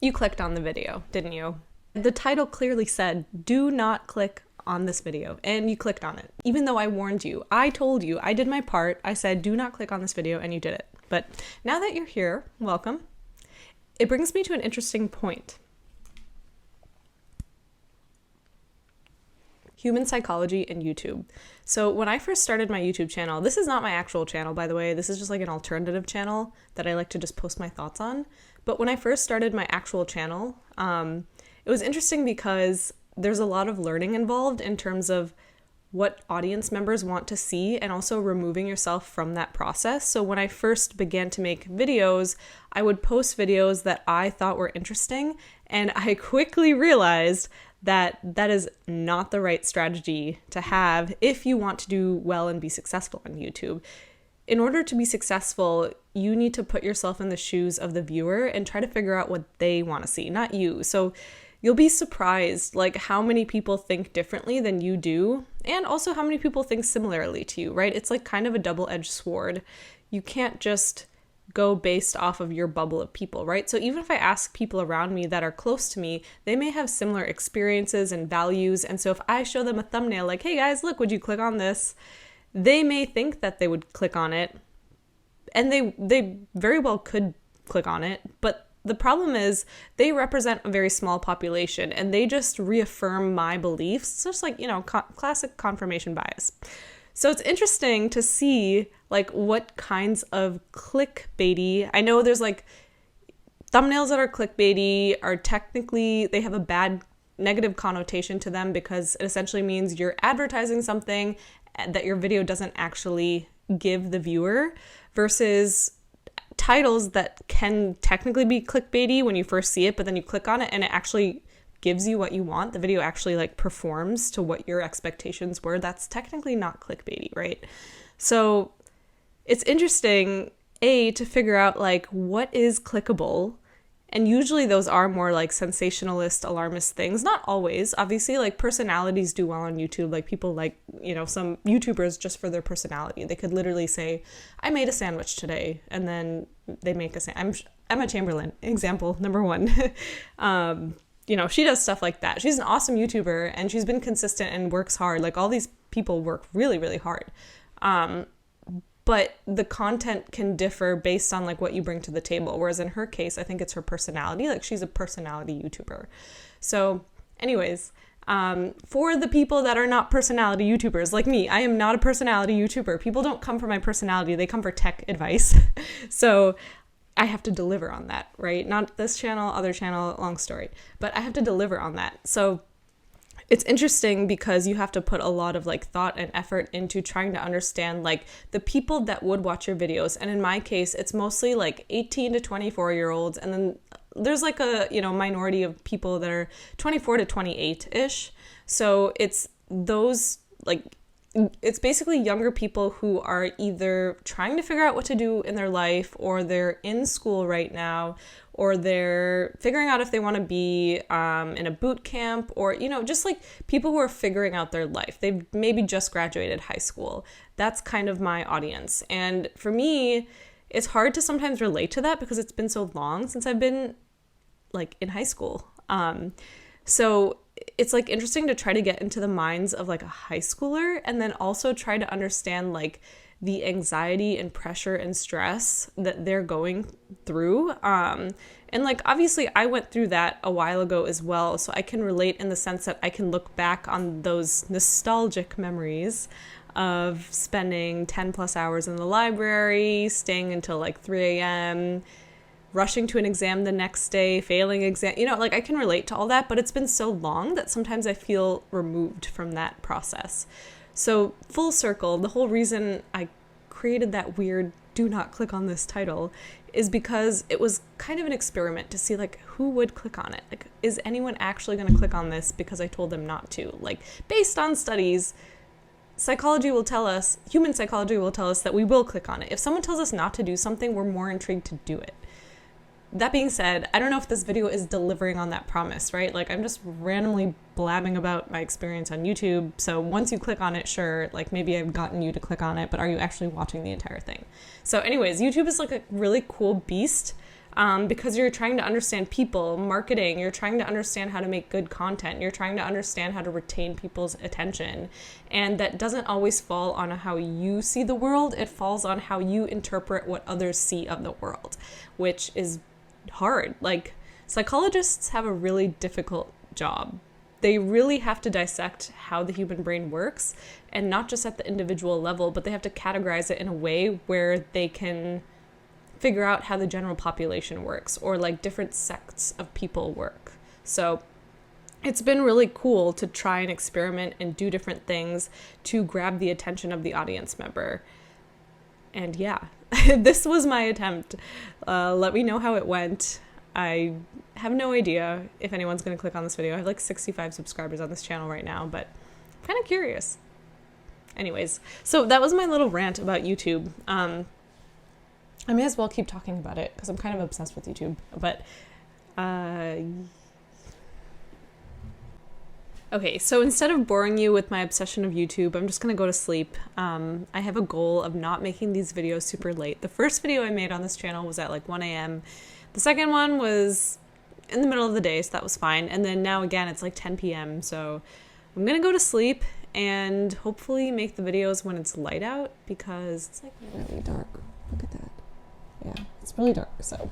You clicked on the video, didn't you? The title clearly said, do not click on this video, and you clicked on it. Even though I warned you, I told you, I did my part, I said, do not click on this video, and you did it. But now that you're here, welcome. It brings me to an interesting point. Human psychology and YouTube. So when I first started my YouTube channel, this is not my actual channel, by the way, this is just like an alternative channel that I like to just post my thoughts on. But when I first started my actual channel, it was interesting because there's a lot of learning involved in terms of what audience members want to see and also removing yourself from that process. So when I first began to make videos, I would post videos that I thought were interesting, and I quickly realized that that is not the right strategy to have if you want to do well and be successful on YouTube. In order to be successful, you need to put yourself in the shoes of the viewer and try to figure out what they want to see, not you. So you'll be surprised like how many people think differently than you do, and also how many people think similarly to you, right? It's like kind of a double-edged sword. You can't just go based off of your bubble of people, right? So even if I ask people around me that are close to me, they may have similar experiences and values. And so if I show them a thumbnail like, hey guys, look, would you click on this? They may think that they would click on it, and they very well could click on it, but the problem is they represent a very small population and they just reaffirm my beliefs. It's just like, classic confirmation bias. So it's interesting to see like what kinds of clickbaity, I know there's like thumbnails that are clickbaity are technically, they have a bad negative connotation to them because it essentially means you're advertising something that your video doesn't actually give the viewer, versus titles that can technically be clickbaity when you first see it, but then you click on it and it actually gives you what you want. The video actually like performs to what your expectations were. That's technically not clickbaity, right? So it's interesting, to figure out like what is clickable. And usually those are more like sensationalist, alarmist things. Not always, obviously, like personalities do well on YouTube. Like people like, some YouTubers just for their personality. They could literally say, I made a sandwich today. And then they make a sandwich. Emma Chamberlain, example number one. She does stuff like that. She's an awesome YouTuber and she's been consistent and works hard. Like all these people work really, really hard. But the content can differ based on like what you bring to the table. Whereas in her case, I think it's her personality. Like she's a personality YouTuber. So anyways, for the people that are not personality YouTubers like me, I am not a personality YouTuber. People don't come for my personality. They come for tech advice. So I have to deliver on that, right? Not this channel, other channel, long story. But I have to deliver on that. So it's interesting because you have to put a lot of like thought and effort into trying to understand like the people that would watch your videos. And in my case, it's mostly like 18 to 24-year-olds. And then there's like a, minority of people that are 24 to 28-ish. So it's those like, it's basically younger people who are either trying to figure out what to do in their life, or they're in school right now, or they're figuring out if they want to be in a boot camp, or, just like people who are figuring out their life. They've maybe just graduated high school. That's kind of my audience. And for me, it's hard to sometimes relate to that because it's been so long since I've been like in high school. So it's like interesting to try to get into the minds of like a high schooler, and then also try to understand like the anxiety and pressure and stress that they're going through. And like, obviously I went through that a while ago as well. So I can relate in the sense that I can look back on those nostalgic memories of spending 10 plus hours in the library, staying until like 3 a.m., rushing to an exam the next day, failing exam, like I can relate to all that, but it's been so long that sometimes I feel removed from that process. So full circle, the whole reason I created that weird do not click on this title is because it was kind of an experiment to see like who would click on it. Like, is anyone actually going to click on this because I told them not to? Like, based on studies, human psychology will tell us that we will click on it. If someone tells us not to do something, we're more intrigued to do it. That being said, I don't know if this video is delivering on that promise, right? Like, I'm just randomly blabbing about my experience on YouTube. So once you click on it, sure, like maybe I've gotten you to click on it, but are you actually watching the entire thing? So anyways, YouTube is like a really cool beast. because you're trying to understand people, marketing, you're trying to understand how to make good content, you're trying to understand how to retain people's attention. And that doesn't always fall on how you see the world, it falls on how you interpret what others see of the world, which is hard. Like, psychologists have a really difficult job. They really have to dissect how the human brain works, and not just at the individual level, but they have to categorize it in a way where they can figure out how the general population works, or like different sects of people work. So it's been really cool to try and experiment and do different things to grab the attention of the audience member. And yeah, this was my attempt. Let me know how it went. I have no idea if anyone's going to click on this video. I have like 65 subscribers on this channel right now, but I'm kind of curious. Anyways, so that was my little rant about YouTube. I may as well keep talking about it because I'm kind of obsessed with YouTube, but okay, so instead of boring you with my obsession of YouTube, I'm just gonna go to sleep. I have a goal of not making these videos super late. The first video I made on this channel was at like 1 a.m. The second one was in the middle of the day, so that was fine. And then now again, it's like 10 p.m. So I'm gonna go to sleep and hopefully make the videos when it's light out, because it's like really dark. Look at that. Yeah, it's really dark, so